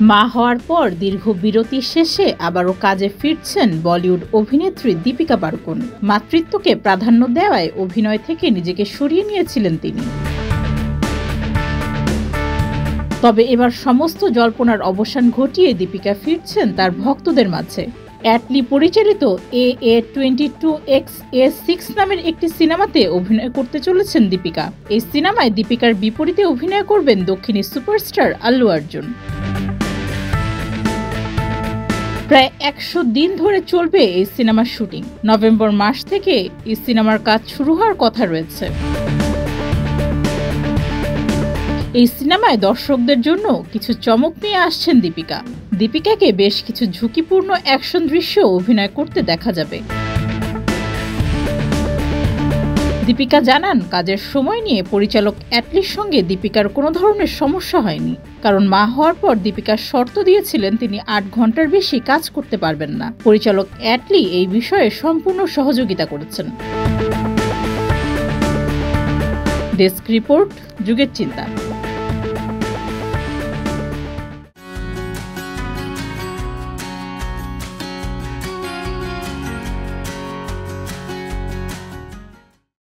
মা হওয়ার পর দীর্ঘ বিরতির শেষে আবারও কাজে ফিরছেন বলিউড অভিনেত্রী দীপিকা পাড়ুকোন। মাতৃত্বকে প্রাধান্য দেওয়ায় অভিনয় থেকে নিজেকে সরিয়ে নিয়েছিলেন তিনি। তবে এবার সমস্ত জল্পনার অবসান ঘটিয়ে দীপিকা ফিরছেন তার ভক্তদের মাঝে। অ্যাটলি পরিচালিত AA22XA6 নামের একটি সিনেমাতে অভিনয় করতে চলেছেন দীপিকা। এই সিনেমায় দীপিকার বিপরীতে অভিনয় করবেন দক্ষিণী সুপারস্টার আল্লু অর্জুন। প্রায় 100 দিন ধরে চলবে এই সিনেমার শুটিং। নভেম্বর মাস থেকে এই সিনেমার কাজ শুরু হওয়ার কথা রয়েছে। এই সিনেমায় দর্শকদের জন্য কিছু চমক নিয়ে আসছেন দীপিকা। দীপিকাকে বেশ কিছু ঝুঁকিপূর্ণ অ্যাকশন দৃশ্য অভিনয় করতে দেখা যাবে। দীপিকা জানান, কাজের সময় নিয়ে পরিচালক অ্যাটলির সঙ্গে দীপিকার কোনো ধরনের সমস্যা হয়নি, কারণ মা হওয়ার পর দীপিকা শর্ত দিয়েছিলেন তিনি 8 ঘন্টার বেশি কাজ করতে পারবেন না। পরিচালক অ্যাটলি এই বিষয়ে সম্পূর্ণ সহযোগিতা করেছেন। ডেস্ক রিপোর্ট, যুগের চিন্তা।